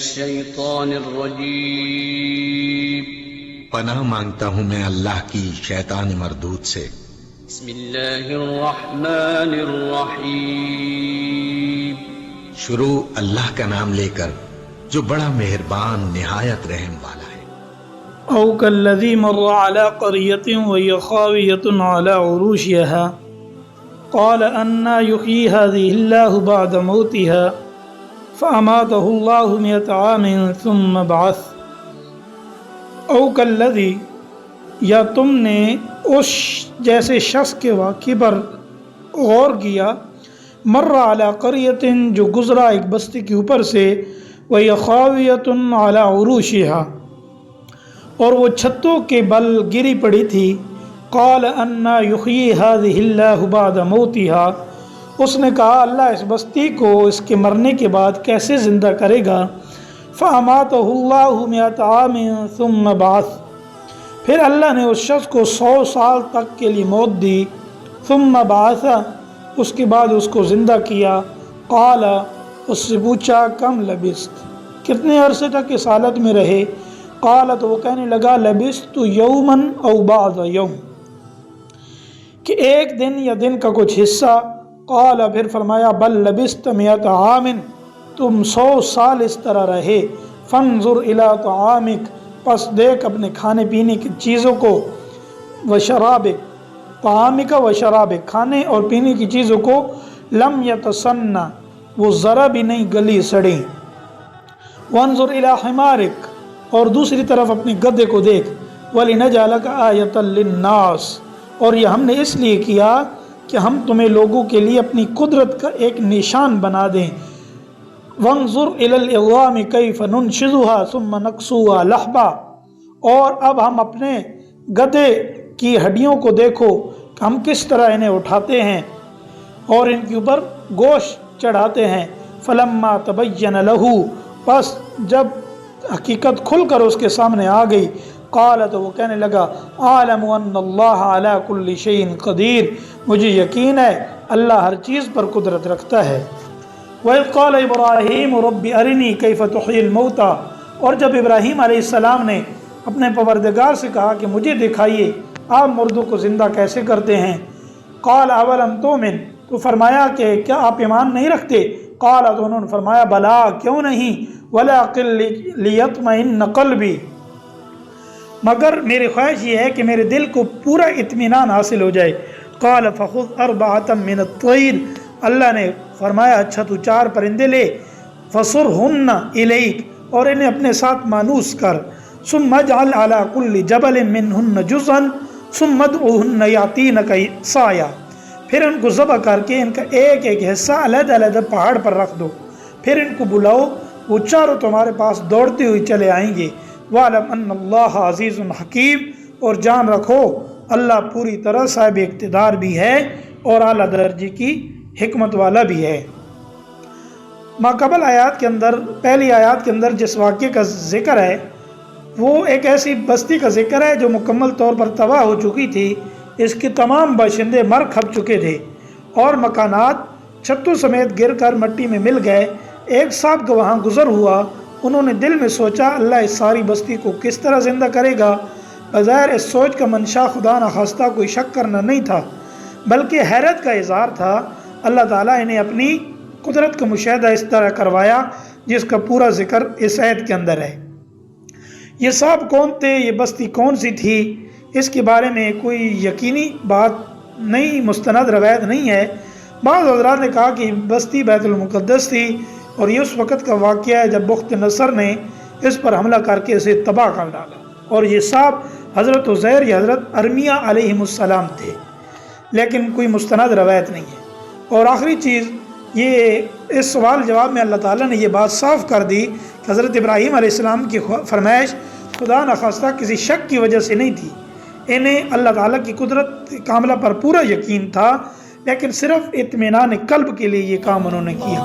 الشيطان الرجيم پناہ مانگتا ہوں میں اللہ کی شیطان مردود سے۔ بسم اللہ الرحمن الرحیم شروع اللہ کا نام لے کر جو بڑا مہربان نہایت رحم والا ہے۔ او کالذی مر علی قریۃ وہی خاویۃ علی عروشها قال انا یحیی هذه اللہ بعد موتها فاماته اللہ 100 عام ثم بعث۔ او کالذی، یا تم نے اس جیسے شخص کے واقعے پر غور کیا، مر علی قریۃ، جو گزرا ایک بستی کے اوپر سے، وہی خاویۃ علی عروشها، اور وہ چھتوں کے بل گری پڑی تھی۔ قال انا یحیی هذه اللہ بعد موتها، اس نے کہا اللہ اس بستی کو اس کے مرنے کے بعد کیسے زندہ کرے گا۔ فاماته اللہ 100 عام ثم بعث، پھر اللہ نے اس شخص کو 100 سال تک کے لیے موت دی۔ ثم بعث، اس کے بعد اس کو زندہ کیا۔ قال، اس سے پوچھا کم لبثت، کتنے عرصے تک اس حالت میں رہے؟ قال، تو وہ کہنے لگا لبثت یوما او بعض یوم، کہ ایک دن یا دن کا کچھ حصہ۔ قال، پھر فرمایا بل لبثت 100 عام، تم 100 سال اس طرح رہے۔ فانظر الی طعامک، پس دیکھ اپنے کھانے پینے کی چیزوں کو، وشرابک، طعامک وشرابک، کھانے اور پینے کی چیزوں کو، لم یتسنہ، وہ ذرا بھی نہیں گلی سڑی۔ وانظر الی حمارک، اور دوسری طرف اپنے گدھے کو دیکھ، وَلِنَجْعَلَكَ آیَةً لِلنَّاسِ، اور یہ ہم نے اس لیے کیا کہ ہم تمہیں لوگوں کے لیے اپنی قدرت کا ایک نشان بنا دیں۔ وَانظُرْ إِلَى الْعِظَامِ كَيْفَ نُنشِزُهَا ثُمَّ نَكْسُوهَا لَحْمًا، اور اب ہم اپنے گدھے کی ہڈیوں کو دیکھو کہ ہم کس طرح انہیں اٹھاتے ہیں اور ان کے اوپر گوشت چڑھاتے ہیں۔ فَلَمَّا تَبَيَّنَ لَهُ، پس جب حقیقت کھل کر اس کے سامنے آ گئی، قال، تو وہ کہنے لگا اعلم ان اللہ علی کل شیء قدیر، مجھے یقین ہے اللہ ہر چیز پر قدرت رکھتا ہے۔ وَإِذْ قَالَ إِبْرَاهِيمُ رَبِّ أَرِنِي كَيْفَ تُحْيِي الْمَوْتَى، اور جب ابراہیم علیہ السلام نے اپنے پروردگار سے کہا کہ مجھے دکھائیے آپ مردوں کو زندہ کیسے کرتے ہیں۔ قال اولم تؤمن، تو فرمایا کہ کیا آپ ایمان نہیں رکھتے؟ قال، تو انہوں نے فرمایا بلا، کیوں نہیں، وَلَٰكِن لِيَطْمَئِنَّ قَلْبِي، مگر میری خواہش یہ ہے کہ میرے دل کو پورا اطمینان حاصل ہو جائے۔ قال فخذ 4 من الطیر، اللہ نے فرمایا اچھا تو 4 پرندے لے، فصرهن الیک، اور انہیں اپنے ساتھ مانوس کر، ثم اجعل على كل جبل منهن جزءا ثم ادعوهن یاتینک سعیا، پھر ان کو ذبح کر کے ان کا ایک ایک حصہ علیحدہ علیحدہ پہاڑ پر رکھ دو، پھر ان کو بلاؤ، وہ چاروں تمہارے پاس دوڑتے ہوئے چلے آئیں گے۔ وَعْلَمْ أَنَّ اللَّهَ عَزِيزٌ حَكِيمٌ، اور جان رکھو اللہ پوری طرح صاحب اقتدار بھی ہے اور اعلیٰ درجے کی حکمت والا بھی ہے۔ ماقبل آیات کے اندر، پہلی آیات کے اندر جس واقعے کا ذکر ہے وہ ایک ایسی بستی کا ذکر ہے جو مکمل طور پر تباہ ہو چکی تھی، اس کے تمام باشندے مر کھپ چکے تھے اور مکانات چھتوں سمیت گر کر مٹی میں مل گئے۔ ایک صاحب کا وہاں گزر ہوا، انہوں نے دل میں سوچا اللہ اس ساری بستی کو کس طرح زندہ کرے گا۔ بظاہر اس سوچ کا منشا خدا نخواستہ کوئی شک کرنا نہیں تھا بلکہ حیرت کا اظہار تھا۔ اللہ تعالیٰ انہیں اپنی قدرت کا مشاہدہ اس طرح کروایا جس کا پورا ذکر اس آیت کے اندر ہے۔ یہ صاحب کون تھے، یہ بستی کون سی تھی، اس کے بارے میں کوئی یقینی بات نہیں، مستند روایت نہیں ہے۔ بعض حضرات نے کہا کہ بستی بیت المقدس تھی اور یہ اس وقت کا واقعہ ہے جب بخت نصر نے اس پر حملہ کر کے اسے تباہ کر ڈالا، اور یہ صاحب حضرت عزیر یا حضرت ارمیہ علیہ السلام تھے، لیکن کوئی مستند روایت نہیں ہے۔ اور آخری چیز یہ، اس سوال جواب میں اللہ تعالیٰ نے یہ بات صاف کر دی کہ حضرت ابراہیم علیہ السلام کی فرمائش خدا نخواستہ کسی شک کی وجہ سے نہیں تھی، انہیں اللہ تعالیٰ کی قدرت کاملہ پر پورا یقین تھا، لیکن صرف اطمینان قلب کے لیے یہ کام انہوں نے کیا۔